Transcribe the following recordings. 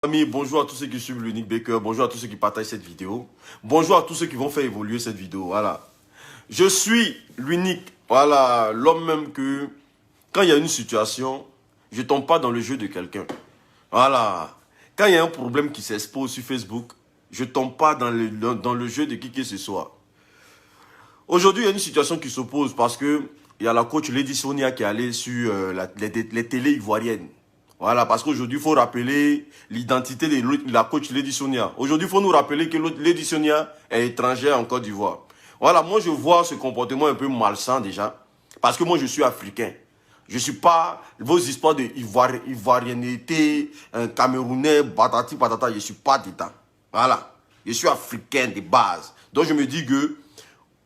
Amis, bonjour à tous ceux qui suivent l'Unique Baker, bonjour à tous ceux qui partagent cette vidéo, bonjour à tous ceux qui vont faire évoluer cette vidéo, voilà. Je suis l'Unique, voilà, l'homme même que, quand il y a une situation, je ne tombe pas dans le jeu de quelqu'un. Voilà. Quand il y a un problème qui s'expose sur Facebook, je ne tombe pas dans le jeu de qui que ce soit. Aujourd'hui, il y a une situation qui s'oppose parce que il y a la coach Lady Sonia qui est allée sur les télés ivoiriennes. Voilà, parce qu'aujourd'hui, il faut rappeler l'identité de la coach Lady Sonia. Aujourd'hui, il faut nous rappeler que Lady Sonia est étrangère en Côte d'Ivoire. Voilà, moi, je vois ce comportement un peu malsain déjà. Parce que moi, je suis africain. Je ne suis pas vos histoires de ivoiriennité, camerounais, batati, patata. Je ne suis pas d'État. Voilà. Je suis africain de base. Donc, je me dis que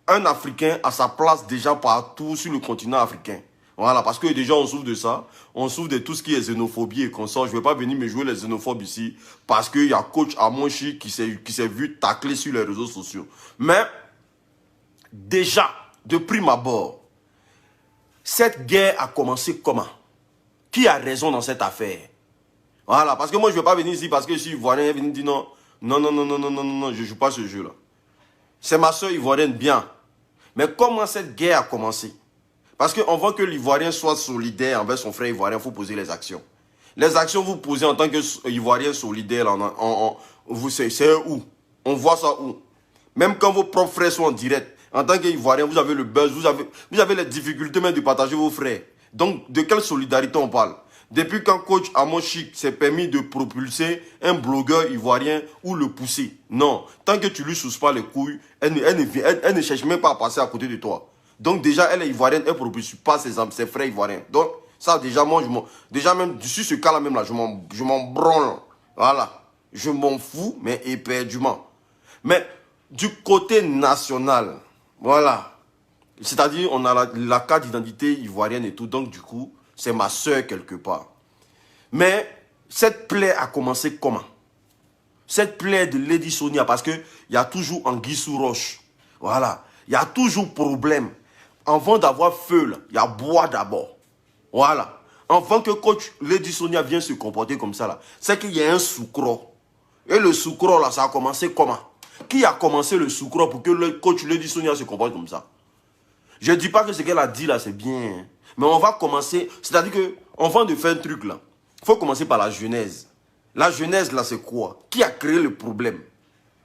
un Africain a sa place déjà partout sur le continent africain. Voilà, parce que déjà on souffre de ça, on souffre de tout ce qui est xénophobie et consort. Je ne vais pas venir me jouer les xénophobes ici, parce qu'il y a coach Amonchi qui s'est vu tacler sur les réseaux sociaux. Mais, déjà, de prime abord, cette guerre a commencé comment? Qui a raison dans cette affaire? Voilà, parce que moi je ne vais pas venir ici parce que je suis ivoirien et venir dire non, je ne joue pas ce jeu-là. C'est ma soeur ivoirienne, bien. Mais comment cette guerre a commencé? Parce qu'on veut que l'Ivoirien soit solidaire envers son frère ivoirien, il faut poser les actions. Les actions vous posez en tant qu'Ivoirien solidaire, c'est où? On voit ça où? Même quand vos propres frères sont en direct, en tant qu'Ivoirien, vous avez le buzz, vous avez les difficultés même de partager vos frères. Donc, de quelle solidarité on parle? Depuis quand coach Amonchi s'est permis de propulser un blogueur ivoirien ou le pousser? Non. Tant que tu lui sousses pas les couilles, elle ne cherche même pas à passer à côté de toi. Donc déjà, elle est ivoirienne, elle ne propulse pas ses frères ivoiriens. Donc ça, déjà, moi, déjà même, sur ce cas-là même, là, je m'en branle. Voilà. Je m'en fous, mais éperdument. Mais du côté national, voilà. C'est-à-dire, on a la carte d'identité ivoirienne et tout. Donc du coup, c'est ma soeur quelque part. Mais cette plaie a commencé comment? Cette plaie de Lady Sonia, parce qu'il y a toujours anguille sous roche. Voilà. Il y a toujours problème. Avant d'avoir feu, là, il y a bois d'abord. Voilà. Avant que coach Lady Sonia vienne se comporter comme ça, là, c'est qu'il y a un sucro. Et le sucro, là, ça a commencé comment? Qui a commencé le sucro pour que le coach Lady Sonia se comporte comme ça? Je ne dis pas que ce qu'elle a dit là, c'est bien. Mais on va commencer, c'est-à-dire qu'on va de faire un truc là. Il faut commencer par la genèse. La genèse là, c'est quoi? Qui a créé le problème?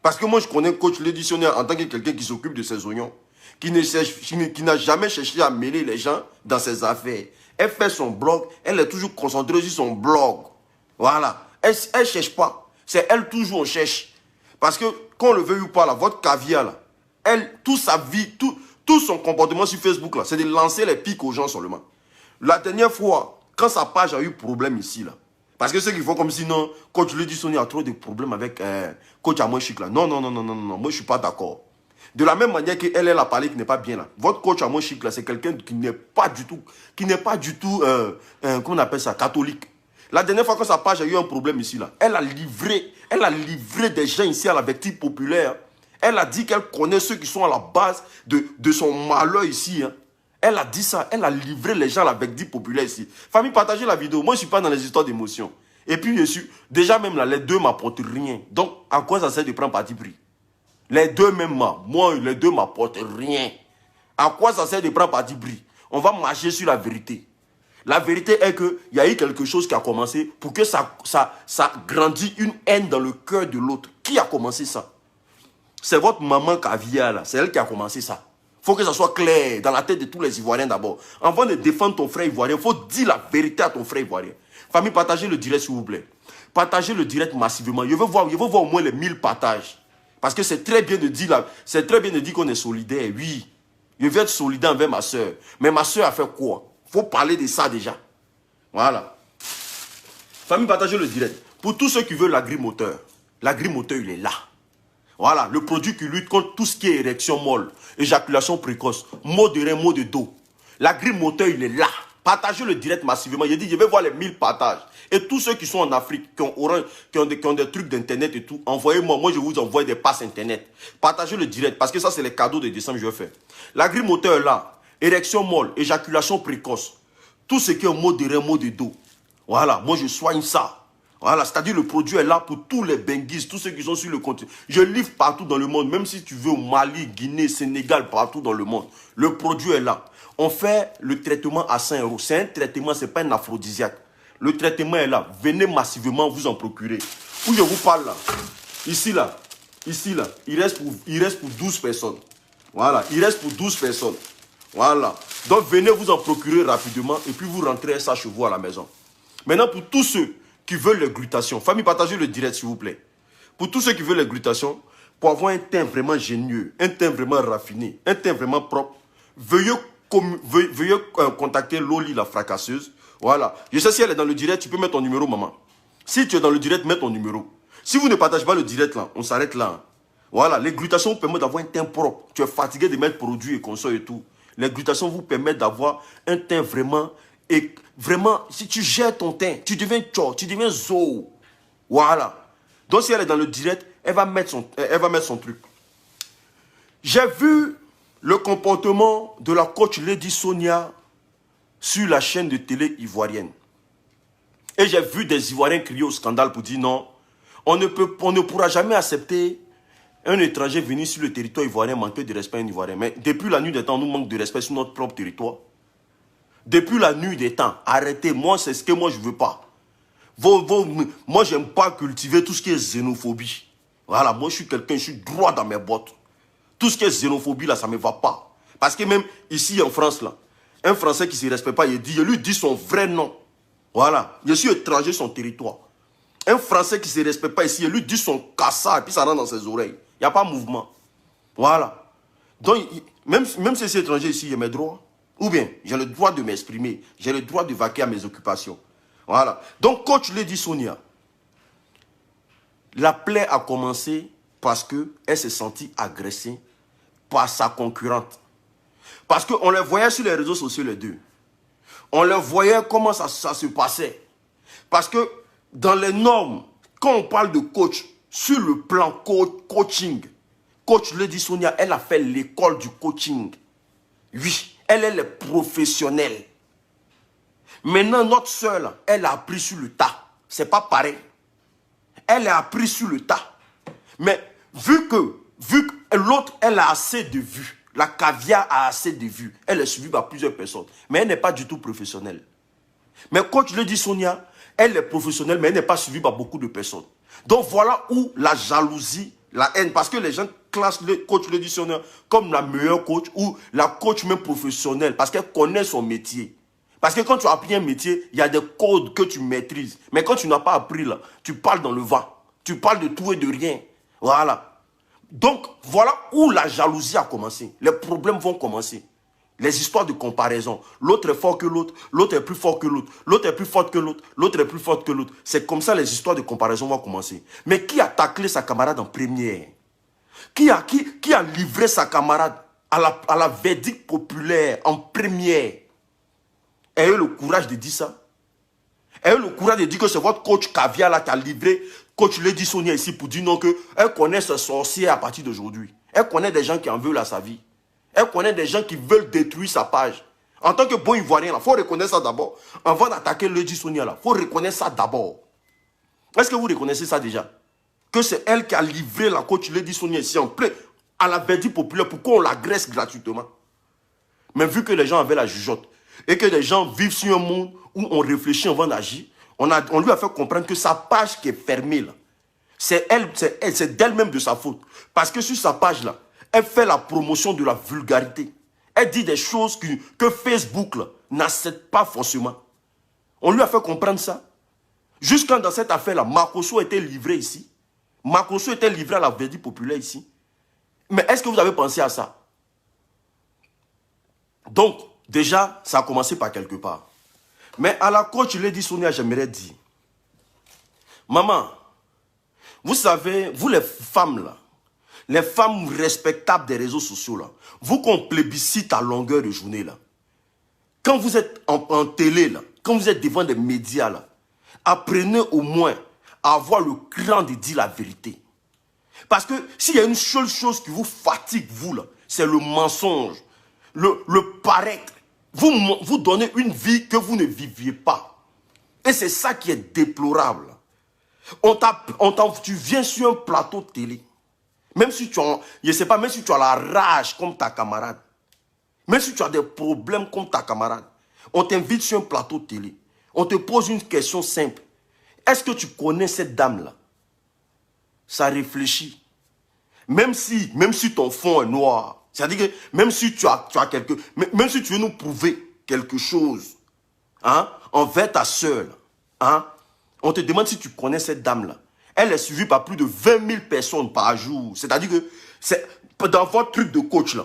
Parce que moi, je connais coach Lady Sonia en tant que quelqu'un qui s'occupe de ses oignons. Qui n'a jamais cherché à mêler les gens dans ses affaires. Elle fait son blog, elle est toujours concentrée sur son blog. Voilà. Elle ne cherche pas. C'est elle toujours on cherche. Parce que, qu'on le veuille ou pas, là, votre caviar, là, elle, toute sa vie, tout son comportement sur Facebook, là, c'est de lancer les pics aux gens seulement. La dernière fois, quand sa page a eu problème ici, là, parce que ceux qui font comme si non, coach Lady Sonia a trop de problèmes avec coach Amonchi, là. Non, moi je ne suis pas d'accord. De la même manière qu'elle a parlé qui n'est pas bien là. Votre coach à mon chic là, c'est quelqu'un qui n'est pas du tout, comment on appelle ça, catholique. La dernière fois que sa page a eu un problème ici là, elle a livré des gens ici à la victime populaire. Elle a dit qu'elle connaît ceux qui sont à la base de son malheur ici. Hein. Elle a dit ça, elle a livré les gens à la victime populaire ici. Famille, partagez la vidéo. Moi, je ne suis pas dans les histoires d'émotion. Et puis, je suis, déjà même là, les deux ne m'apportent rien. Donc, à quoi ça sert de prendre parti pris? Les deux même, moi, les deux ne m'apportent rien. À quoi ça sert de prendre parti pris? On va marcher sur la vérité. La vérité est qu'il y a eu quelque chose qui a commencé pour que ça grandisse une haine dans le cœur de l'autre. Qui a commencé ça? C'est votre maman caviar, là. C'est elle qui a commencé ça. Il faut que ça soit clair dans la tête de tous les Ivoiriens d'abord. Avant de défendre ton frère ivoirien, il faut dire la vérité à ton frère ivoirien. Famille, partagez le direct s'il vous plaît. Partagez le direct massivement. Je veux voir au moins les 1000 partages. Parce que c'est très bien de dire là, c'est très bien de dire qu'on est solidaire, oui. Je veux être solidaire envers ma soeur. Mais ma soeur a fait quoi? Il faut parler de ça déjà. Voilà. Famille, partagez le direct. Pour tous ceux qui veulent l'agrimoteur, l'agrimoteur, il est là. Voilà, le produit qui lutte contre tout ce qui est érection molle, éjaculation précoce, maux de rein, maux de dos. L'agrimoteur, il est là. Partagez le direct massivement. J'ai dit, je vais voir les 1000 partages. Et tous ceux qui sont en Afrique, qui ont des trucs d'internet et tout, envoyez-moi. Moi, je vous envoie des passes internet. Partagez le direct, parce que ça, c'est les cadeaux de décembre que je vais faire. L'agrimoteur là, érection molle, éjaculation précoce, tout ce qui est maux de rein, maux de dos. Voilà, moi, je soigne ça. Voilà, c'est-à-dire le produit est là pour tous les benguistes, tous ceux qui sont sur le continent. Je livre partout dans le monde, même si tu veux au Mali, Guinée, Sénégal, partout dans le monde. Le produit est là. On fait le traitement à 5 €. C'est un traitement, ce n'est pas un aphrodisiaque. Le traitement est là. Venez massivement vous en procurer. Où je vous parle là, ici là, il reste pour 12 personnes. Voilà, il reste pour 12 personnes. Voilà. Donc venez vous en procurer rapidement et puis vous rentrez ça chez vous à la maison. Maintenant pour tous ceux qui veulent les glutations, famille, partagez le direct s'il vous plaît. Pour tous ceux qui veulent les glutations, pour avoir un teint vraiment génieux, un teint vraiment raffiné, un teint vraiment propre, veuillez contacter Loli la fracasseuse. Voilà. Je sais si elle est dans le direct, tu peux mettre ton numéro, maman. Si tu es dans le direct, mets ton numéro. Si vous ne partagez pas le direct là, on s'arrête là. Voilà, les glutations vous permettent d'avoir un teint propre. Tu es fatigué de mettre produits et consorts et tout. Les glutations vous permettent d'avoir un teint vraiment... Et vraiment, si tu gères ton teint, tu deviens tchor, tu deviens zo. Voilà. Donc si elle est dans le direct, elle va mettre son truc. J'ai vu le comportement de la coach Lady Sonia sur la chaîne de télé ivoirienne. Et j'ai vu des Ivoiriens crier au scandale pour dire non, on ne pourra jamais accepter un étranger venir sur le territoire ivoirien manquer de respect à un Ivoirien. Mais depuis la nuit des temps, on nous manque de respect sur notre propre territoire. Depuis la nuit des temps, arrêtez, moi c'est ce que moi je ne veux pas. Moi je n'aime pas cultiver tout ce qui est xénophobie. Voilà, moi je suis quelqu'un, je suis droit dans mes bottes. Tout ce qui est xénophobie là, ça ne me va pas. Parce que même ici en France là, un Français qui ne se respecte pas, il lui dit son vrai nom. Voilà, je suis étranger sur son territoire. Un Français qui ne se respecte pas ici, il lui dit son cassa et puis ça rentre dans ses oreilles. Il n'y a pas de mouvement. Voilà. Donc, même si je suis étranger ici, il y a mes droits. Ou bien, j'ai le droit de m'exprimer. J'ai le droit de vaquer à mes occupations. Voilà. Donc, coach Lady Sonia, la plaie a commencé parce qu'elle s'est sentie agressée par sa concurrente. Parce qu'on les voyait sur les réseaux sociaux, les deux. On les voyait comment ça se passait. Parce que dans les normes, quand on parle de coach, sur le plan coaching, coach Lady Sonia, elle a fait l'école du coaching. Oui, elle est professionnelle. Maintenant, notre soeur, elle a appris sur le tas. C'est pas pareil. Elle a appris sur le tas. Mais vu que l'autre, elle a assez de vues, la caviar a assez de vues, elle est suivie par plusieurs personnes, mais elle n'est pas du tout professionnelle. Mais coach Lady Sonia, elle est professionnelle, mais elle n'est pas suivie par beaucoup de personnes. Donc voilà où la jalousie, la haine, parce que les gens classent le coach Lady Sonia comme la meilleure coach ou la coach même professionnelle, parce qu'elle connaît son métier. Parce que quand tu as appris un métier, il y a des codes que tu maîtrises. Mais quand tu n'as pas appris là, tu parles dans le vent. Tu parles de tout et de rien. Voilà. Donc, voilà où la jalousie a commencé. Les problèmes vont commencer. Les histoires de comparaison. L'autre est fort que l'autre. L'autre est plus fort que l'autre. L'autre est plus forte que l'autre. L'autre est plus forte que l'autre. C'est comme ça les histoires de comparaison vont commencer. Mais qui a taclé sa camarade en première? Qui a livré sa camarade à la verdict populaire en première? Ayez le courage de dire ça. Ayez le courage de dire que c'est votre coach caviar là qui a livré coach Lady Sonia ici pour dire non qu'elle connaît ce sorcier à partir d'aujourd'hui. Elle connaît des gens qui en veulent à sa vie. Elle connaît des gens qui veulent détruire sa page. En tant que bon Ivoirien, il faut reconnaître ça d'abord. Avant d'attaquer Lady Sonia, il faut reconnaître ça d'abord. Est-ce que vous reconnaissez ça déjà? Que c'est elle qui a livré la coach Lady Sonia ici en plein à la verdict populaire pour qu'on l'agresse gratuitement. Mais vu que les gens avaient la jugeote et que les gens vivent sur un monde où on réfléchit avant d'agir, on lui a fait comprendre que sa page qui est fermée là, c'est d'elle-même de sa faute. Parce que sur sa page là, elle fait la promotion de la vulgarité. Elle dit des choses que Facebook n'accepte pas forcément. On lui a fait comprendre ça. Jusqu'à dans cette affaire-là, Makosso était livré ici. Makosso était livré à la verdict populaire ici. Mais est-ce que vous avez pensé à ça? Donc, déjà, ça a commencé par quelque part. Mais à la coach Lady Sonia, j'aimerais dire, maman, vous savez, vous les femmes là, les femmes respectables des réseaux sociaux là, vous qu'on plébiscite à longueur de journée là, quand vous êtes en télé là, quand vous êtes devant des médias là, apprenez au moins à avoir le cran de dire la vérité. Parce que s'il y a une seule chose qui vous fatigue vous là, c'est le mensonge, le paraître. Vous donnez une vie que vous ne viviez pas. Et c'est ça qui est déplorable. Tu viens sur un plateau de télé. Même si tu as, je sais pas, même si tu as la rage comme ta camarade. Même si tu as des problèmes comme ta camarade. On t'invite sur un plateau de télé. On te pose une question simple. Est-ce que tu connais cette dame-là? Ça réfléchit. Même si ton fond est noir. C'est-à-dire que même si tu as même si tu veux nous prouver quelque chose, hein, envers ta soeur, hein, on te demande si tu connais cette dame-là. Elle est suivie par plus de 20 000 personnes par jour. C'est-à-dire que c'est dans votre truc de coach là.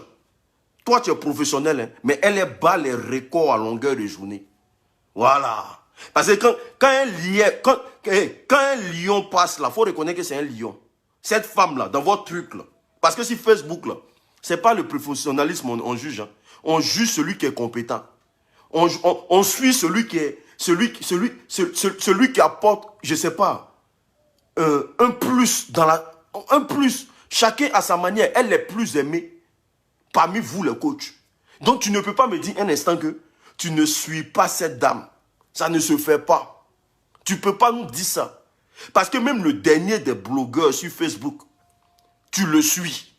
Toi, tu es professionnel, hein, mais elle bat les records à longueur de journée. Voilà. Parce que quand un lion passe là, il faut reconnaître que c'est un lion. Cette femme-là, dans votre truc là. Parce que si Facebook là, c'est pas le professionnalisme on juge. Hein. On juge celui qui est compétent. On suit celui qui est celui qui apporte, je sais pas, un plus dans la... Un plus. Chacun à sa manière. Elle est plus aimée parmi vous les coachs. Donc tu ne peux pas me dire un instant que tu ne suis pas cette dame. Ça ne se fait pas. Tu ne peux pas nous dire ça. Parce que même le dernier des blogueurs sur Facebook, tu le suis.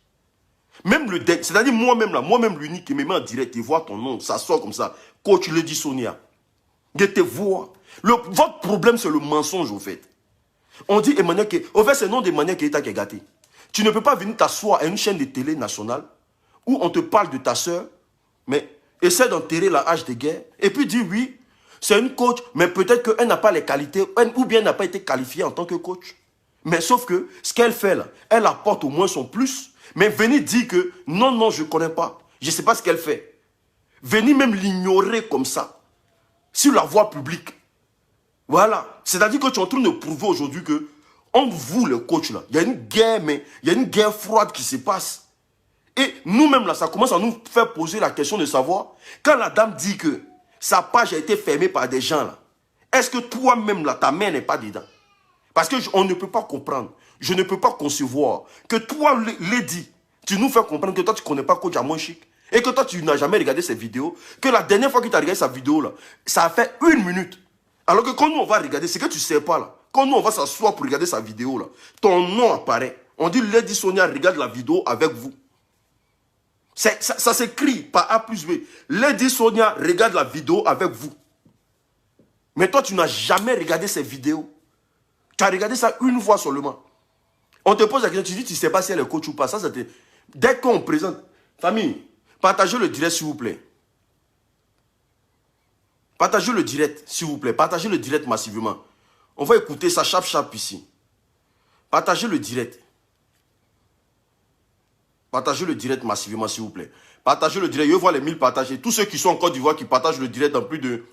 Même le dernier, c'est-à-dire moi-même l'unique qui me met en direct et voit ton nom, ça sort comme ça. Coach Lady Sonia. Je te vois. Votre problème, c'est le mensonge, au fait. On dit Emmanuel Keita. Au fait, c'est le nom d'Emmanuel Keita qui est gâté. Tu ne peux pas venir t'asseoir à une chaîne de télé nationale où on te parle de ta soeur, mais essaie d'enterrer la hache de guerre, et puis dis oui, c'est une coach, mais peut-être qu'elle n'a pas les qualités, ou bien elle n'a pas été qualifiée en tant que coach. Mais sauf que ce qu'elle fait là, elle apporte au moins son plus, mais venir dire que non, je ne connais pas, je ne sais pas ce qu'elle fait. Venir même l'ignorer comme ça, sur la voie publique. Voilà. C'est-à-dire que tu es en train de prouver aujourd'hui que, entre vous les coachs là, il y a une guerre, mais il y a une guerre froide qui se passe. Et nous-mêmes, là, ça commence à nous faire poser la question de savoir, quand la dame dit que sa page a été fermée par des gens, là, est-ce que toi-même, là, ta main n'est pas dedans? Parce qu'on ne peut pas comprendre, je ne peux pas concevoir que toi, Lady, tu nous fais comprendre que toi, tu ne connais pas Coach Amon Chic, et que toi, tu n'as jamais regardé ses vidéos, que la dernière fois que tu as regardé sa vidéo, là, ça a fait 1 minute. Alors que quand nous, on va regarder, c'est que tu ne sais pas, là, quand nous, on va s'asseoir pour regarder sa vidéo, là, ton nom apparaît. On dit, Lady Sonia regarde la vidéo avec vous. Ça s'écrit par A plus B. Lady Sonia regarde la vidéo avec vous. Mais toi, tu n'as jamais regardé ces vidéos. Tu as regardé ça 1 fois seulement. On te pose la question, tu dis, tu ne sais pas si elle est coach ou pas. Ça, dès qu'on présente, famille, partagez le direct, s'il vous plaît. Partagez le direct, s'il vous plaît. Partagez le direct massivement. On va écouter ça chap ici. Partagez le direct. Partagez le direct massivement, s'il vous plaît. Partagez le direct. Je vois les 1000 partagés. Tous ceux qui sont en Côte d'Ivoire qui partagent le direct dans plus de,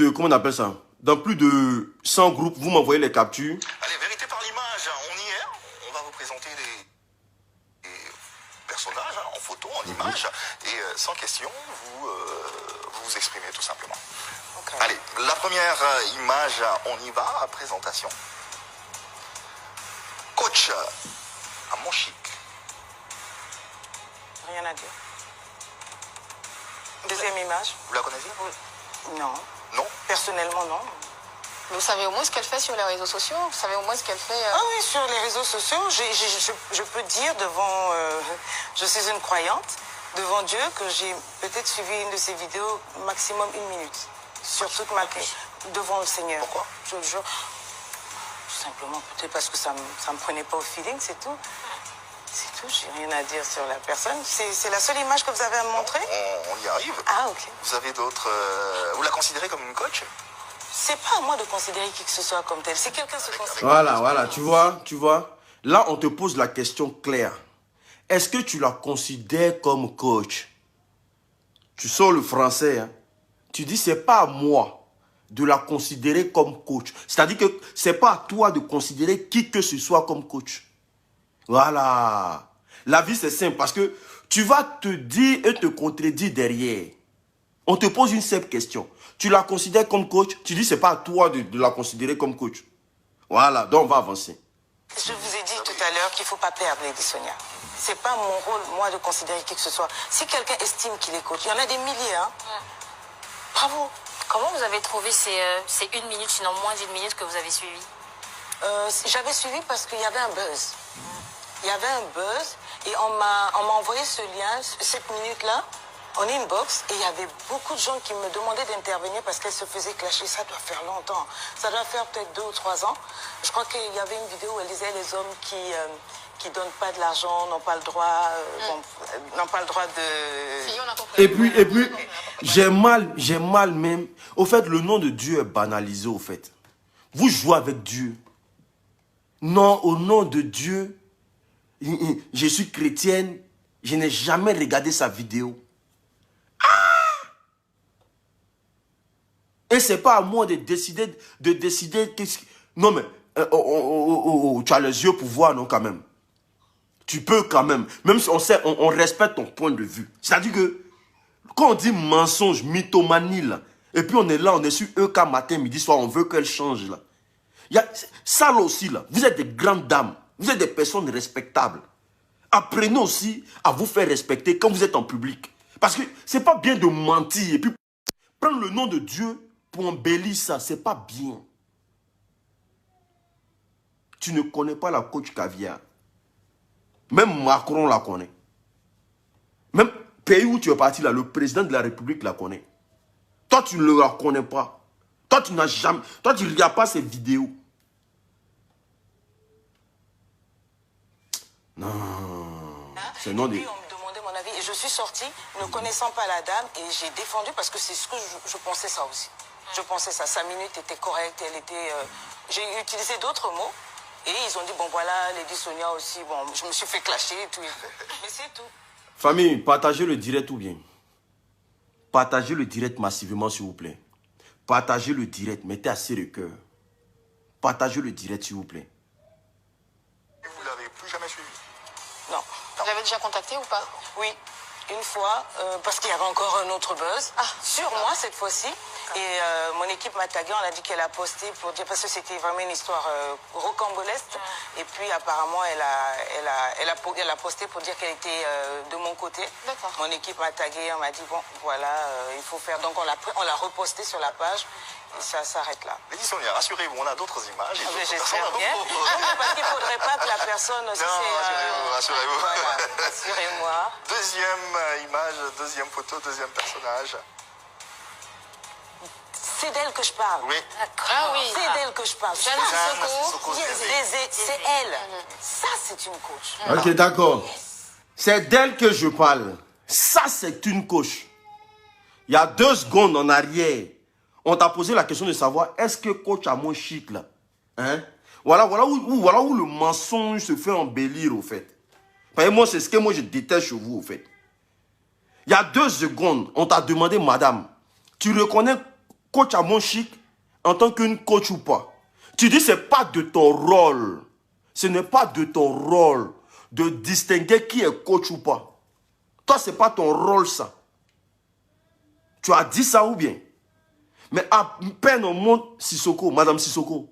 comment on appelle ça? Dans plus de 100 groupes, vous m'envoyez les captures. Allez, vérité par l'image, on y est. On va vous présenter des personnages en photo, en image. Et sans question, vous exprimez tout simplement. Okay. Allez, la première image, on y va, présentation. Coach Amon Chic. Rien à dire. Deuxième image. Vous la connaissez? Non. Non? Personnellement, non. Vous savez au moins ce qu'elle fait sur les réseaux sociaux? Vous savez au moins ce qu'elle fait Ah oui, sur les réseaux sociaux, je peux dire devant... je suis une croyante, devant Dieu, que j'ai peut-être suivi une de ses vidéos maximum 1 minute. Sur toute ma... Devant le Seigneur. Pourquoi? Je le jure. Tout simplement, peut-être parce que ça me prenait pas au feeling, c'est tout. C'est tout, j'ai rien à dire sur la personne. C'est la seule image que vous avez à me montrer? On y arrive. Ah, ok. Vous avez d'autres... vous la considérez comme une coach? C'est pas à moi de considérer qui que ce soit comme tel. Si quelqu'un se considère... Voilà, tu vois. Là, on te pose la question claire. Est-ce que tu la considères comme coach? Tu sors le français, hein? Tu dis, c'est pas à moi de la considérer comme coach. C'est-à-dire que c'est pas à toi de considérer qui que ce soit comme coach. Voilà. La vie, c'est simple parce que tu vas te dire et te contredire derrière. On te pose une simple question. Tu la considères comme coach? Tu dis, c'est pas à toi de la considérer comme coach. Voilà, donc on va avancer. Je vous ai dit tout à l'heure qu'il ne faut pas perdre, Lady Sonia. Ce n'est pas mon rôle, moi, de considérer qui que ce soit. Si quelqu'un estime qu'il est coach, il y en a des milliers, hein. Bravo. Comment vous avez trouvé ces 1 minute, sinon moins d'1 minute que vous avez suivi? J'avais suivi parce qu'il y avait un buzz. Il y avait un buzz et on m'a envoyé ce lien, cette minute-là, en inbox, et il y avait beaucoup de gens qui me demandaient d'intervenir parce qu'elles se faisaient clasher. Ça doit faire longtemps. Ça doit faire peut-être 2 ou 3 ans. Je crois qu'il y avait une vidéo où elle disait les hommes qui donnent pas de l'argent n'ont pas le droit, n'ont pas le droit de... Si, on a compris. Et puis, j'ai mal même. Au fait, le nom de Dieu est banalisé, au fait. Vous jouez avec Dieu. Non, au nom de Dieu, je suis chrétienne, je n'ai jamais regardé sa vidéo. Et c'est pas à moi de décider qu'est-ce que... Non mais, tu as les yeux pour voir, non, quand même. Tu peux quand même. Même si on sait, on respecte ton point de vue. C'est-à-dire que, quand on dit mensonge, mythomanie, là, et puis on est là, on est sur EK matin, midi, soir, on veut qu'elle change, là. Il y a, ça, là aussi, là, vous êtes des grandes dames. Vous êtes des personnes respectables. Apprenez aussi à vous faire respecter quand vous êtes en public. Parce que c'est pas bien de mentir et puis prendre le nom de Dieu pour embellir ça, c'est pas bien. Tu ne connais pas la coach Caviar. Même Macron la connaît. Même pays où tu es parti là, le président de la République la connaît. Toi, tu ne la connais pas. Toi, tu n'as jamais... Toi, tu ne regardes pas ces vidéos. Non. C'est non Et des... puis on me demandait mon avis et je suis sortie ne connaissant pas la dame et j'ai défendu parce que c'est ce que je pensais ça aussi. Je pensais ça. Sa minute était correcte, elle était... J'ai utilisé d'autres mots et ils ont dit bon voilà, Lady Sonia aussi, bon je me suis fait clasher et tout. Mais c'est tout. Famille, partagez le direct ou bien. Partagez le direct massivement s'il vous plaît. Partagez le direct, mettez assez de cœur. Partagez le direct s'il vous plaît. Et vous l'avez plus jamais suivi? Non. Vous l'avez déjà contacté ou pas? Oui, une fois, parce qu'il y avait encore un autre buzz. Sur moi cette fois-ci. Et mon équipe m'a tagué, on a dit qu'elle a posté pour dire, parce que c'était vraiment une histoire rocambolesque. Et puis apparemment, elle a posté pour dire qu'elle était de mon côté. D'accord. Mon équipe m'a tagué, on m'a dit, bon, voilà, il faut faire. Donc on l'a reposté sur la page. Et ça s'arrête là. Lady Sonia, rassurez-vous, on a d'autres images. et d'autres J'espère personnes. bien. Parce qu'il ne faudrait pas que la personne... Non, rassurez-vous, rassurez-vous. Voilà, rassurez-moi. Deuxième image, deuxième photo, deuxième personnage. C'est d'elle que je parle. Oui. Ah oui. C'est d'elle que je parle. Jeanne Sissoko. C'est elle. Ça, c'est une coach. Ok, d'accord. C'est d'elle que je parle. Ça, c'est une coach. Il y a 2 secondes en arrière, on t'a posé la question de savoir, est-ce que coach a mon chic là? Hein? Voilà où le mensonge se fait embellir au fait. Parce que moi, c'est ce que moi je déteste chez vous au fait. Il y a 2 secondes, on t'a demandé, madame, tu reconnais coach à mon chic en tant qu'une coach ou pas? Tu dis, c'est pas de ton rôle. Ce n'est pas de ton rôle de distinguer qui est coach ou pas. Toi, c'est pas ton rôle ça. Tu as dit ça ou bien? Mais à peine on monte Sissoko, madame Sissoko,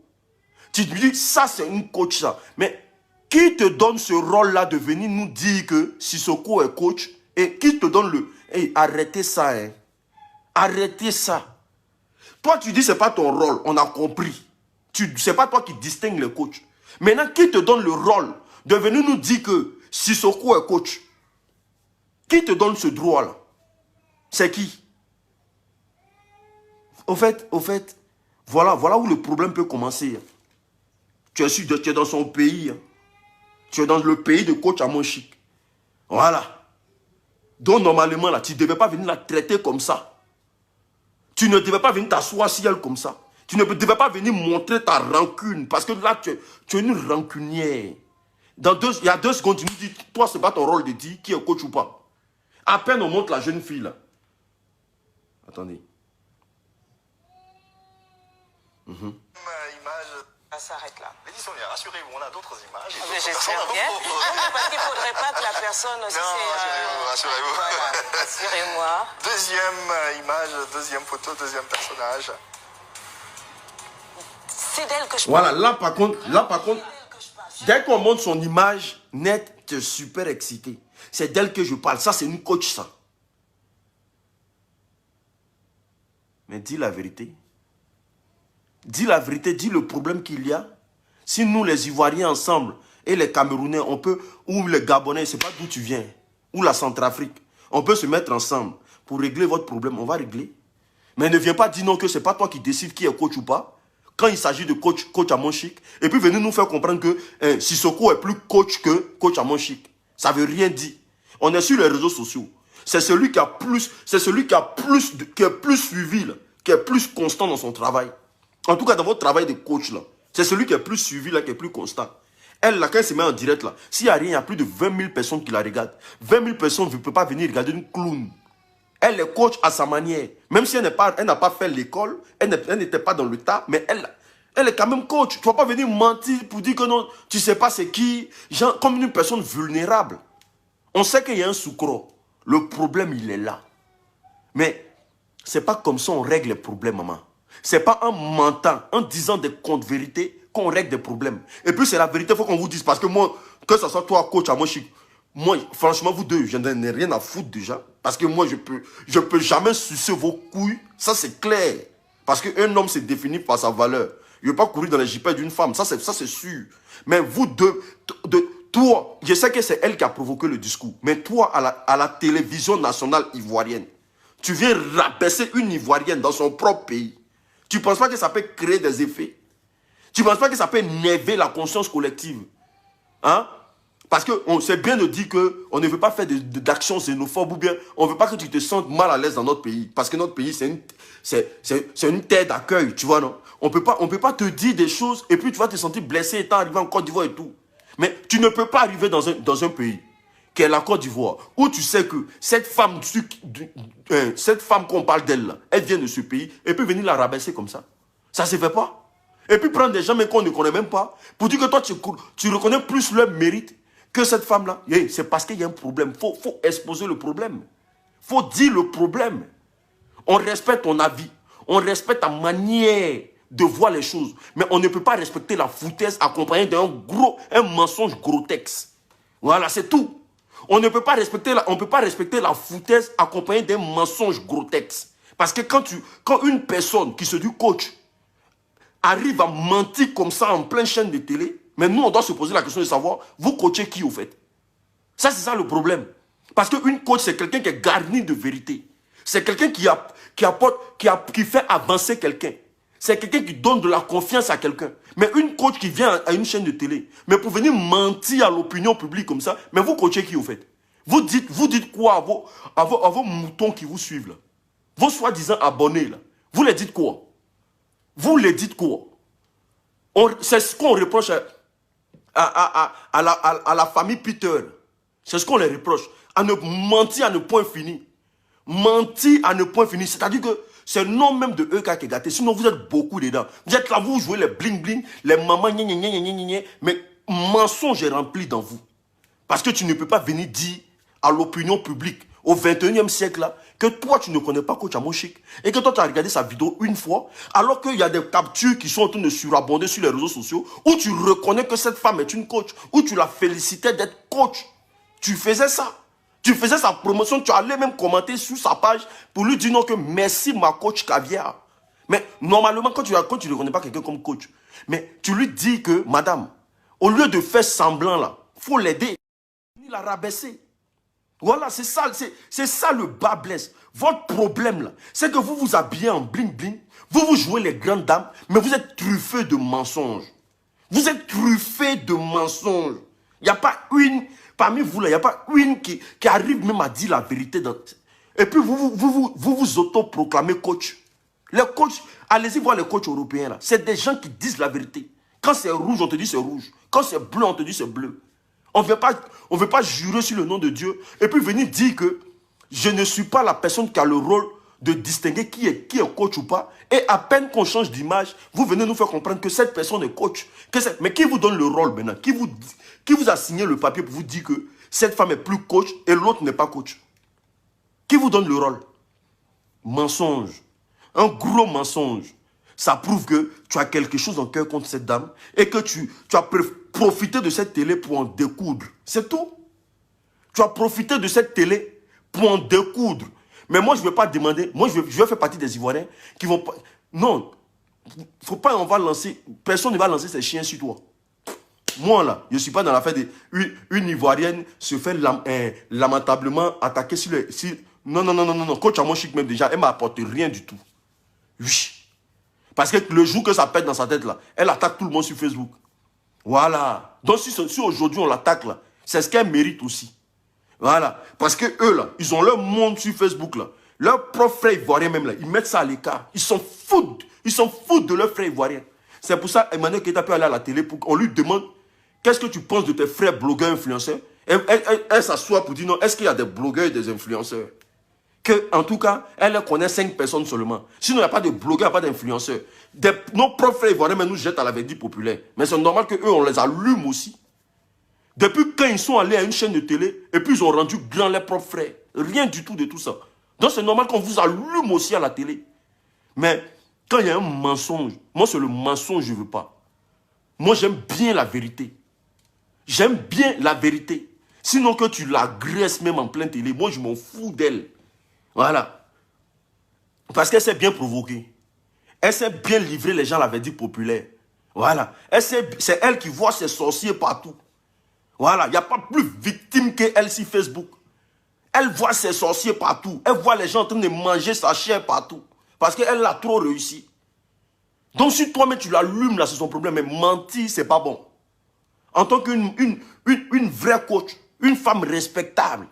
tu te dis, ça c'est une coach ça. Mais qui te donne ce rôle-là de venir nous dire que Sissoko est coach? Et qui te donne le... Hey, arrêtez ça, hein. Arrêtez ça. Toi, tu dis, c'est pas ton rôle, on a compris. C'est pas toi qui distingue les coachs. Maintenant, qui te donne le rôle de venir nous dire que Sissoko est coach? Qui te donne ce droit-là? C'est qui? Au fait, voilà où le problème peut commencer. Tu es dans son pays. Tu es dans le pays de coach à mon chic. Voilà. Donc, normalement, là, tu ne devais pas venir la traiter comme ça. Tu ne devais pas venir t'asseoir sur elle comme ça. Tu ne devais pas venir montrer ta rancune. Parce que là, tu es une rancunière. Il y a 2 secondes, tu nous dis, toi, ce n'est pas ton rôle de dire qui est coach ou pas. À peine on montre la jeune fille, là. Attendez. Image. Ça s'arrête là. Lady Sonia, rassurez-vous, on a d'autres images. et d'autres J'espère personnes. bien. Parce qu'il ne faudrait pas que la personne... Non, rassurez-vous, rassurez-vous. Voilà, rassurez-moi. Deuxième image, deuxième photo, deuxième personnage. C'est d'elle que je Voilà, parle. là par contre, dès qu'on montre son image nette, tu es super excité. C'est d'elle que je parle. Ça, c'est une coach, ça. Mais dis la vérité. Dis la vérité, dis le problème qu'il y a. Si nous, les Ivoiriens ensemble, et les Camerounais, on peut, ou les Gabonais, je ne sais pas d'où tu viens, ou la Centrafrique, on peut se mettre ensemble pour régler votre problème, on va régler. Mais ne viens pas dire non que ce n'est pas toi qui décides qui est coach ou pas. Quand il s'agit de coach à Monchique, et puis venez nous faire comprendre que Sissoko est plus coach que coach à Monchique. Ça ne veut rien dire. On est sur les réseaux sociaux. C'est celui qui a plus, qui est plus suivi, là, qui est plus constant dans son travail. En tout cas, dans votre travail de coach, là, c'est celui qui est plus suivi, là, qui est plus constant. Elle, là, quand elle se met en direct, là, s'il n'y a rien, il y a plus de 20 000 personnes qui la regardent. 20 000 personnes ne peuvent pas venir regarder une clown. Elle est coach à sa manière. Même si elle n'a pas fait l'école, elle n'était pas dans le tas, mais elle est quand même coach. Tu ne vas pas venir mentir pour dire que non, tu ne sais pas c'est qui. Genre, comme une personne vulnérable. On sait qu'il y a un sucre. Le problème, il est là. Mais ce n'est pas comme ça on règle les problèmes, maman. Ce n'est pas en mentant, en disant des contes-vérités qu'on règle des problèmes. Et puis c'est la vérité, il faut qu'on vous dise. Parce que moi, que ce soit toi, coach, à moi, moi, franchement, vous deux, je n'en ai rien à foutre déjà. Parce que moi, je peux jamais sucer vos couilles. Ça, c'est clair. Parce qu'un homme se définit par sa valeur. Il ne veut pas courir dans les jipettes d'une femme. Ça, c'est sûr. Mais vous deux, toi, je sais que c'est elle qui a provoqué le discours. Mais toi, à la télévision nationale ivoirienne, tu viens rabaisser une Ivoirienne dans son propre pays. Tu ne penses pas que ça peut créer des effets? Tu ne penses pas que ça peut énerver la conscience collective? Hein? Parce qu'on sait bien de dire qu'on ne veut pas faire d'actions xénophobes ou bien on ne veut pas que tu te sentes mal à l'aise dans notre pays. Parce que notre pays, c'est une terre d'accueil, tu vois, non? On peut pas te dire des choses et puis tu vas te sentir blessé étant arrivé en Côte d'Ivoire et tout. Mais tu ne peux pas arriver dans un pays qui est la Côte d'Ivoire, où tu sais que cette femme qu'on parle d'elle, elle vient de ce pays, et puis venir la rabaisser comme ça. Ça ne se fait pas. Et puis prendre des gens mais qu'on ne connaît même pas, pour dire que toi, tu reconnais plus leur mérite que cette femme-là. C'est parce qu'il y a un problème. Il faut exposer le problème. Il faut dire le problème. On respecte ton avis. On respecte ta manière de voir les choses. Mais on ne peut pas respecter la foutaise accompagnée d'un mensonge grotesque. Voilà, c'est tout. On ne peut pas respecter la foutaise accompagnée d'un mensonge grotesque. Parce que quand une personne qui se dit coach arrive à mentir comme ça en pleine chaîne de télé, mais nous on doit se poser la question de savoir, vous coachez qui au fait? Ça c'est ça le problème. Parce qu'une coach c'est quelqu'un qui est garni de vérité. C'est quelqu'un qui fait avancer quelqu'un. C'est quelqu'un qui donne de la confiance à quelqu'un. Mais une coach qui vient à une chaîne de télé, mais pour venir mentir à l'opinion publique comme ça, mais vous coachez qui au fait? Vous dites quoi à vos moutons qui vous suivent là? Vos soi-disant abonnés là? Vous les dites quoi? Vous les dites quoi? C'est ce qu'on reproche à la famille Peter. C'est ce qu'on les reproche. À ne mentir à ne point fini. Mentir à ne point fini. C'est-à-dire que c'est le nom même de EK qui est gâté. Sinon, vous êtes beaucoup dedans. Vous êtes là, vous jouez les bling-bling, les mamans, mais mensonge est rempli dans vous. Parce que tu ne peux pas venir dire à l'opinion publique, au 21e siècle, là, que toi, tu ne connais pas Coach Amoshik. Et que toi, tu as regardé sa vidéo une fois, alors qu'il y a des captures qui sont en train de surabonder sur les réseaux sociaux, où tu reconnais que cette femme est une coach, où tu la félicitais d'être coach. Tu faisais ça. Tu faisais sa promotion, tu allais même commenter sur sa page pour lui dire non que merci ma coach caviar. Mais normalement, quand tu ne reconnais pas quelqu'un comme coach, mais tu lui dis que, madame, au lieu de faire semblant là, il faut l'aider. Il la rabaisser. Voilà, c'est ça le bas blesse. Votre problème là, c'est que vous vous habillez en bling bling, vous jouez les grandes dames, mais vous êtes truffé de mensonges. Vous êtes truffé de mensonges. Il n'y a pas une, parmi vous là, il n'y a pas une qui arrive même à dire la vérité. Et puis vous autoproclamez coach. Les coachs, allez-y voir les coachs européens là, c'est des gens qui disent la vérité. Quand c'est rouge, on te dit c'est rouge. Quand c'est bleu, on te dit c'est bleu. On ne veut pas jurer sur le nom de Dieu et puis venir dire que je ne suis pas la personne qui a le rôle de distinguer qui est coach ou pas. Et à peine qu'on change d'image, vous venez nous faire comprendre que cette personne est coach. Mais qui vous donne le rôle maintenant? Qui vous a signé le papier pour vous dire que cette femme est plus coach et l'autre n'est pas coach? Qui vous donne le rôle? Mensonge. Un gros mensonge. Ça prouve que tu as quelque chose en cœur contre cette dame et que tu as profité de cette télé pour en découdre. C'est tout. Tu as profité de cette télé pour en découdre. Mais moi, je ne vais pas demander. Moi, je vais faire partie des Ivoiriens qui vont pas. Non. Faut pas, on va lancer. Personne ne va lancer ses chiens sur toi. moi là, je ne suis pas dans l'affaire de... Une Ivoirienne se fait lamentablement attaquer sur le... Non, non, non, non, non, coach Amon Chic même déjà, elle ne m'apporte rien du tout. Oui. Parce que le jour que ça pète dans sa tête là, elle attaque tout le monde sur Facebook. Voilà. Donc si aujourd'hui on l'attaque là, c'est ce qu'elle mérite aussi. Voilà. Parce que eux là, ils ont leur monde sur Facebook là. Leurs propres frères ivoiriens même là, ils mettent ça à l'écart. Ils s'en foutent. Ils s'en foutent de leurs frères ivoiriens. C'est pour ça Emmanuel Keita peut aller à la télé pour qu'on lui demande qu'est-ce que tu penses de tes frères blogueurs influenceurs. Elle s'assoit pour dire non, est-ce qu'il y a des blogueurs et des influenceurs? Que, en tout cas, elle connaît 5 personnes seulement. Sinon, il n'y a pas de blogueurs, il n'y a pas d'influenceurs. Nos propres frères ivoiriens nous jettent à la verdi populaire. Mais c'est normal qu'eux, on les allume aussi. Depuis quand ils sont allés à une chaîne de télé, et puis ils ont rendu grand leurs propres frères. Rien du tout de tout ça. Donc c'est normal qu'on vous allume aussi à la télé. Mais quand il y a un mensonge, moi c'est le mensonge que je ne veux pas. Moi j'aime bien la vérité. J'aime bien la vérité. Sinon que tu l'agresses même en pleine télé, moi je m'en fous d'elle. Voilà. Parce qu'elle s'est bien provoquée. Elle s'est bien livré les gens à la verdict populaire. Voilà. C'est elle qui voit ses sorciers partout. Voilà. Il n'y a pas plus victime qu'elle sur Facebook. Elle voit ses sorciers partout. Elle voit les gens en train de manger sa chair partout. Parce qu'elle a trop réussi. Donc si toi-même tu l'allumes là, c'est son problème. Mais mentir, c'est pas bon. En tant qu'une vraie coach, une femme respectable,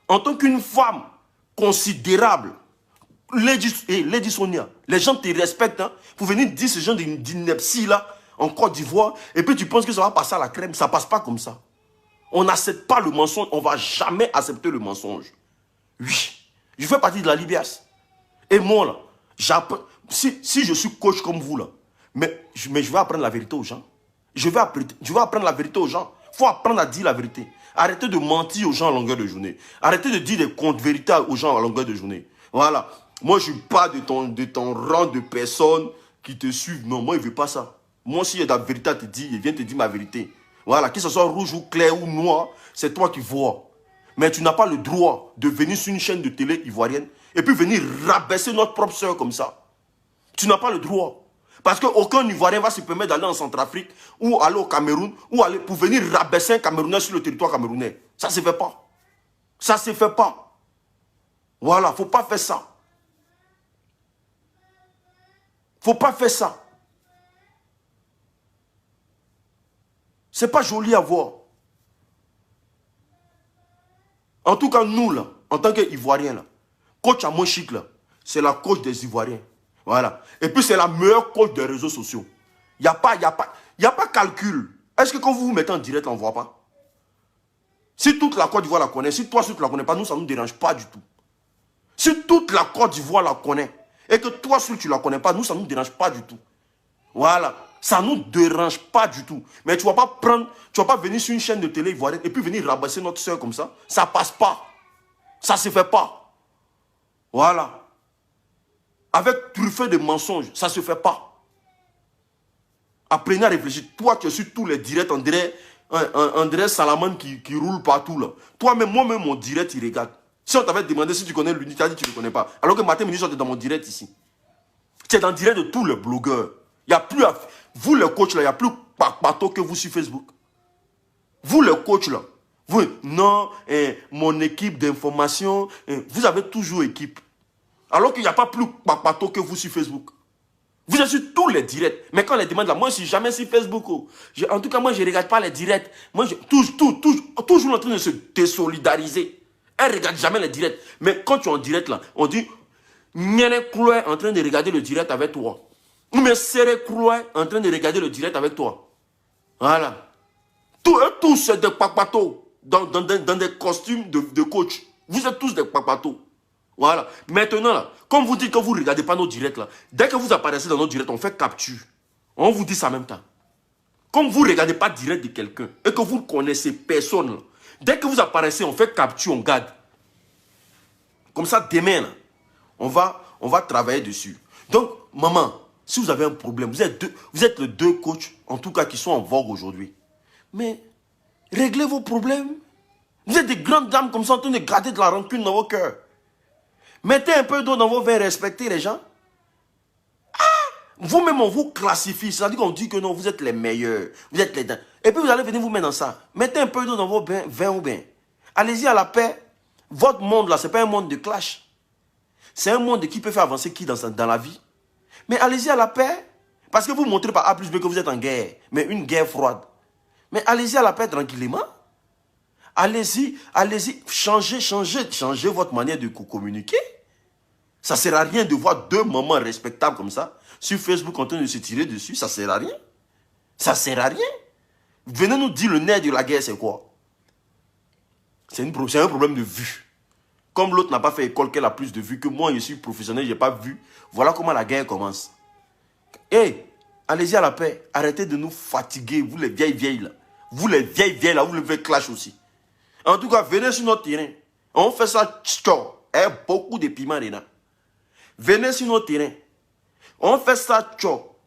en tant qu'une femme considérable, Lady Sonia, les gens te respectent hein, pour venir dire ce genre d'ineptie là en Côte d'Ivoire et puis tu penses que ça va passer à la crème. Ça passe pas comme ça. On n'accepte pas le mensonge, on ne va jamais accepter le mensonge. Oui, je fais partie de la Libias. Et moi là, si je suis coach comme vous là, mais je vais apprendre la vérité aux gens. Je vais apprendre la vérité aux gens. Il faut apprendre à dire la vérité. Arrêtez de mentir aux gens à longueur de journée. Arrêtez de dire des contes-vérités aux gens à longueur de journée. Voilà. Moi, je ne suis pas de ton rang de personnes qui te suivent. Non, moi, je ne veux pas ça. Moi, s'il y a de la vérité à te dire, je viens te dire ma vérité. Voilà. Que ce soit rouge ou clair ou noir, c'est toi qui vois. Mais tu n'as pas le droit de venir sur une chaîne de télé ivoirienne et puis venir rabaisser notre propre soeur comme ça. Tu n'as pas le droit. Parce qu'aucun Ivoirien va se permettre d'aller en Centrafrique ou aller au Cameroun ou aller pour venir rabaisser un Camerounais sur le territoire camerounais. Ça ne se fait pas. Ça ne se fait pas. Voilà, il ne faut pas faire ça. Il ne faut pas faire ça. Ce n'est pas joli à voir. En tout cas, nous, là, en tant qu'Ivoiriens, là, coach Amon Chic, là, c'est la coach des Ivoiriens. Voilà. Et puis, c'est la meilleure coach des réseaux sociaux. Il n'y a pas calcul. Est-ce que quand vous vous mettez en direct, on ne voit pas? Si toute la Côte d'Ivoire la connaît, si toi, tu ne la connais pas, nous, ça ne nous dérange pas du tout. Si toute la Côte d'Ivoire la connaît, et que toi, tu ne la connais pas, nous, ça ne nous dérange pas du tout. Voilà. Ça ne nous dérange pas du tout. Mais tu ne vas pas venir sur une chaîne de télé ivoirienne et puis venir rabasser notre soeur comme ça. Ça ne passe pas. Ça ne se fait pas. Voilà. Avec truffé de mensonges, ça ne se fait pas. Apprenez à réfléchir. Toi, tu es sur tous les directs, André Salamane qui roule partout là. Toi-même, moi-même, mon direct, il regarde. Si on t'avait demandé si tu connais l'unité, tu as dit que tu ne le connais pas. Alors que matin, midi, tu es dans mon direct ici. Tu es dans le direct de tous les blogueurs. Il n'y a plus vous les coachs là, il n'y a plus bateau que vous sur Facebook. Vous les coachs là, vous, non, mon équipe d'information, vous avez toujours équipe. Alors qu'il n'y a pas plus bateau que vous sur Facebook. Vous êtes sur tous les directs. Mais quand on les demande là, moi je ne suis jamais sur Facebook. Oh. En tout cas, moi je ne regarde pas les directs. Moi, toujours en train de se désolidariser. Elle ne regarde jamais les directs. Mais quand tu es en direct là, on dit, Nyene Kouloué est en train de regarder le direct avec toi. Mais Sere Kouloué est en train de regarder le direct avec toi. Voilà. Tous c'est des papatos dans des costumes de coach. Vous êtes tous des papatos. Voilà. Maintenant, là, comme vous dites que vous ne regardez pas nos directs, là, dès que vous apparaissez dans nos directs, on fait capture. On vous dit ça en même temps. Comme vous ne regardez pas direct de quelqu'un et que vous ne connaissez personne, là, dès que vous apparaissez, on fait capture, on garde. Comme ça, demain, là, on va travailler dessus. Donc, maman, si vous avez un problème, vous êtes les deux coachs, en tout cas, qui sont en vogue aujourd'hui. Mais, réglez vos problèmes. Vous êtes des grandes dames comme ça, en train de garder de la rancune dans vos cœurs. Mettez un peu d'eau dans vos verres, respectez les gens. Ah! Vous-même, on vous classifie. C'est-à-dire qu'on dit que non, vous êtes les meilleurs. Vous êtes les... Et puis, vous allez venir vous mettre dans ça. Mettez un peu d'eau dans vos vins ou bains. Allez-y à la paix. Votre monde, là, ce n'est pas un monde de clash. C'est un monde qui peut faire avancer qui dans la vie. Mais allez-y à la paix. Parce que vous montrez par A plus B que vous êtes en guerre. Mais une guerre froide. Mais allez-y à la paix tranquillement. Allez-y, allez-y. Changez votre manière de communiquer. Ça ne sert à rien de voir deux mamans respectables comme ça sur Facebook en train de se tirer dessus. Ça ne sert à rien. Ça ne sert à rien. Venez nous dire le nerf de la guerre, c'est quoi? C'est un problème de vue. Comme l'autre n'a pas fait école, qu'elle a plus de vues que moi, je suis professionnel, je n'ai pas vu. Voilà comment la guerre commence. Hey, allez-y à la paix. Arrêtez de nous fatiguer, vous les vieilles là. Vous les vieilles là, vous le faites clash aussi. En tout cas, venez sur notre terrain. On fait ça, et beaucoup de piments dedans. Venez sur notre terrain. On fait ça,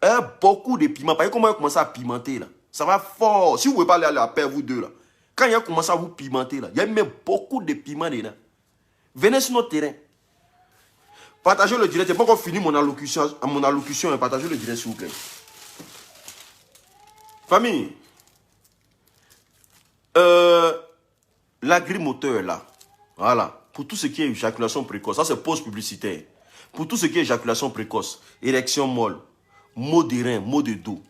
et beaucoup de piments. Parce que comment il a commencé à pimenter là? Ça va fort. Si vous ne pouvez pas aller à la paix, vous deux là. Quand il a commencé à vous pimenter là, il y a même beaucoup de piments dedans. Venez sur notre terrain. Partagez le direct. Je n'ai pas encore fini mon allocution. Partagez le direct, s'il vous plaît. Famille. L'agrimoteur là. Voilà. Pour tout ce qui est éjaculation précoce. Ça, c'est pause publicitaire. Pour tout ce qui est éjaculation précoce, érection molle, maux de rein, maux de dos.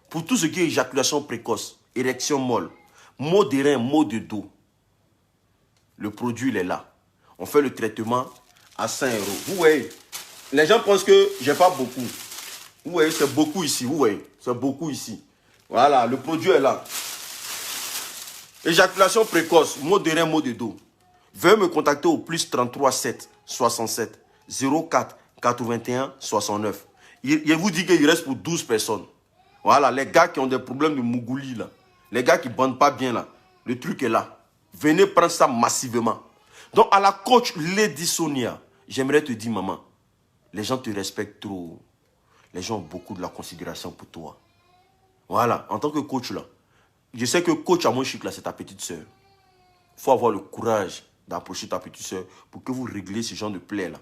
Pour tout ce qui est éjaculation précoce, érection molle, maux de rein, maux de dos. Le produit, il est là. On fait le traitement à 5 €. Vous voyez, les gens pensent que j'ai pas beaucoup. Vous voyez, c'est beaucoup ici. Vous voyez, c'est beaucoup ici. Voilà, le produit est là. Éjaculation précoce, maux de rein, maux de dos. Veuillez me contacter au plus 33 7 67 04 81 69. Je vous dis qu'il reste pour 12 personnes. Voilà, les gars qui ont des problèmes de mougouli là. Les gars qui ne bandent pas bien là. Le truc est là. Venez prendre ça massivement. Donc, à la coach Lady Sonia, j'aimerais te dire, maman, les gens te respectent trop. Les gens ont beaucoup de la considération pour toi. Voilà, en tant que coach là, je sais que coach à mon chic là, c'est ta petite soeur. Il faut avoir le courage d'approcher ta petite soeur pour que vous régliez ce genre de plaie là.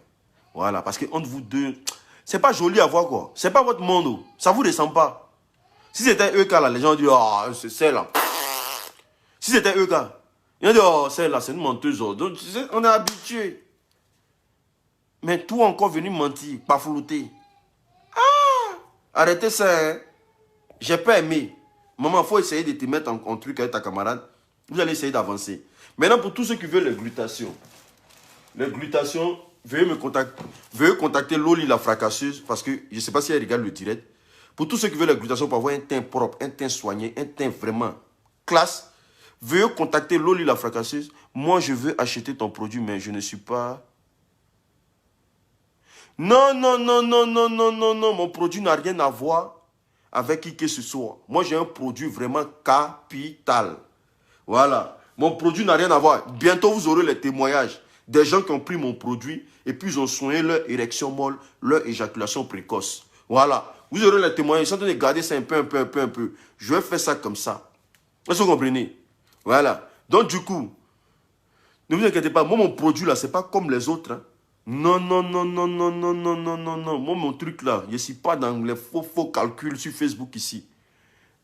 Voilà, parce que entre vous deux, c'est pas joli à voir quoi. C'est pas votre monde, ça vous ressemble pas. Si c'était EK là, les gens disent, ah, c'est celle-là. Si c'était EK, ils disent, oh, celle-là, c'est une menteuse. Donc, on est habitué. Mais toi encore venu mentir, pas flouter. Ah, arrêtez ça, hein. J'ai pas aimé. Maman, il faut essayer de te mettre en truc avec ta camarade. Vous allez essayer d'avancer. Maintenant, pour tous ceux qui veulent les glutations, veuillez me contacter. Veuillez contacter Loli la fracasseuse, parce que je ne sais pas si elle regarde le direct. Pour tous ceux qui veulent les glutations pour avoir un teint propre, un teint soigné, un teint vraiment classe, veuillez contacter Loli la fracasseuse. Moi, je veux acheter ton produit, mais je ne suis pas... Non, mon produit n'a rien à voir avec qui que ce soit. Moi, j'ai un produit vraiment capital. Voilà. Mon produit n'a rien à voir. Bientôt, vous aurez les témoignages des gens qui ont pris mon produit et puis ils ont soigné leur érection molle, leur éjaculation précoce. Voilà. Vous aurez les témoignages. Ils sont en train de garder ça un peu. Je vais faire ça comme ça. Est-ce que vous comprenez? Voilà. Donc, du coup, ne vous inquiétez pas. Moi, mon produit, là, c'est pas comme les autres. Hein. Non. Moi, mon truc, là, je ne suis pas dans les faux calculs sur Facebook ici.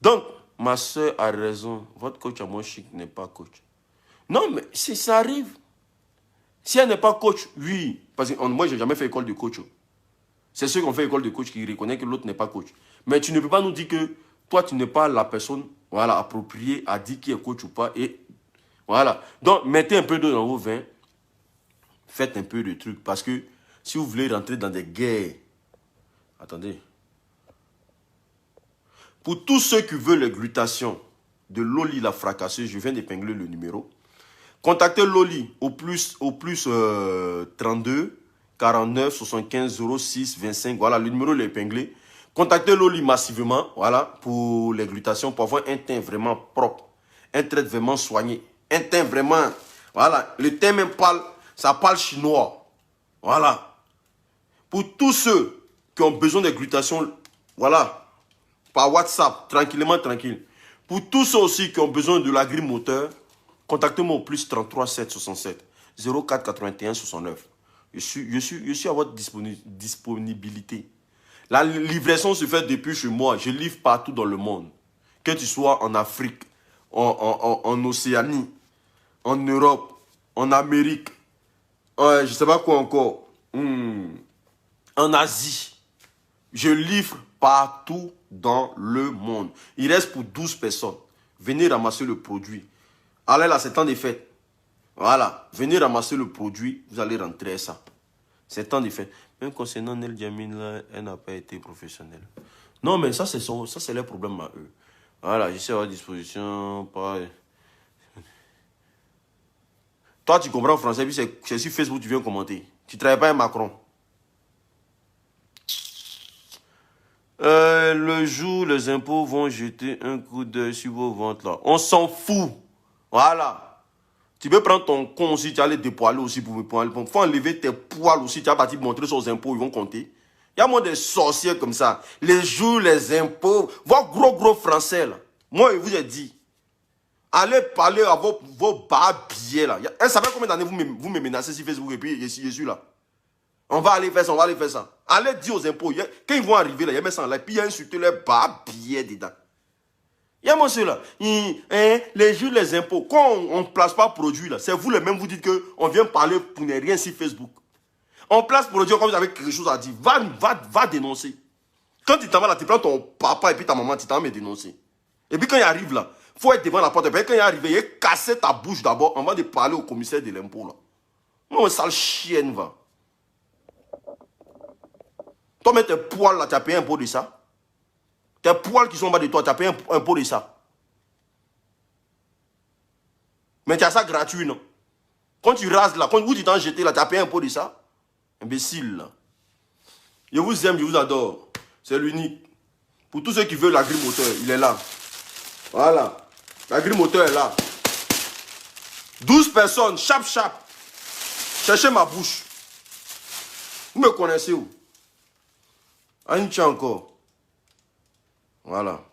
Donc, ma soeur a raison. Votre coach à mon chic n'est pas coach. Non, mais si ça arrive. Si elle n'est pas coach, oui. Parce que moi, je n'ai jamais fait école de coach. C'est ceux qui ont fait école de coach qui reconnaissent que l'autre n'est pas coach. Mais tu ne peux pas nous dire que toi, tu n'es pas la personne voilà, appropriée à dire qui est coach ou pas. Et voilà. Donc, mettez un peu d'eau dans vos vins. Faites un peu de trucs. Parce que si vous voulez rentrer dans des guerres... Attendez. Pour tous ceux qui veulent les glutations de Loli la fracasseuse, je viens d'épingler le numéro. Contactez Loli au plus 32 49 75 06 25. Voilà, le numéro est épinglé. Contactez Loli massivement, voilà, pour les glutations, pour avoir un teint vraiment propre, un trait vraiment soigné, un teint vraiment, voilà, le teint même parle, ça parle chinois, voilà. Pour tous ceux qui ont besoin de glutations, voilà, par WhatsApp, tranquille. Pour tous ceux aussi qui ont besoin de l'agrimoteur, contactez-moi au plus 33 7 67 04 81 69. Je suis à votre disponibilité. La livraison se fait depuis chez moi. Je livre partout dans le monde. Que tu sois en Afrique, en Océanie, en Europe, en Amérique, je ne sais pas quoi encore, en Asie. Je livre partout dans le monde. Il reste pour 12 personnes. Venez ramasser le produit. Allez là, c'est temps des fêtes. Voilà. Venez ramasser le produit. Vous allez rentrer ça. C'est temps des fêtes. Même concernant Nel Diamine, là, elle n'a pas été professionnelle. Non, mais ça, c'est leur problème à eux. Voilà, je suis à votre disposition. Toi, tu comprends français, puis c'est sur Facebook que tu viens commenter. Tu ne travailles pas avec Macron. Le jour, les impôts vont jeter un coup d'œil sur vos ventes là. On s'en fout. Voilà. Tu peux prendre ton con aussi, tu vas les dépoiler aussi pour me prendre. Il faut enlever tes poils aussi, tu vas partir montrer sur les impôts, ils vont compter. Il y a moins des sorciers comme ça. Les jours, les impôts. Vos gros français là. Moi, je vous ai dit. Allez parler à vos billets là. Elle savait combien d'années vous me menacez sur Facebook et puis je suis là. On va aller faire ça, on va aller faire ça. Allez dire aux impôts. Quand ils vont arriver là, ils mettent ça en live. Puis il y a insulté les billets dedans. Il y a monsieur là. Les jours, les impôts. Quand on ne place pas produit là, c'est vous les mêmes vous dites qu'on vient parler pour ne rien sur Facebook. On place produit comme vous avez quelque chose à dire. Va dénoncer. Quand tu t'en vas là, tu prends ton papa et puis ta maman, tu t'en vas me dénoncer. Et puis quand il arrive là, il faut être devant la porte. Et puis quand il est arrivé, il a cassé ta bouche d'abord avant de parler au commissaire de l'impôt là. Non, sale chienne va. Toi, mais tes poils là, tu as payé un pot de ça. Tes poils qui sont en bas de toi, tu as payé un pot de ça. Mais tu as ça gratuit, non? Quand tu rases là, quand tu t'en jeté là, tu as payé un pot de ça. Imbécile là. Je vous aime, je vous adore. C'est l'unique. Pour tous ceux qui veulent l'agri-moteur, il est là. Voilà. L'agri-moteur est là. 12 personnes, chap. Cherchez ma bouche. Vous me connaissez où? Un tien encore. Voilà.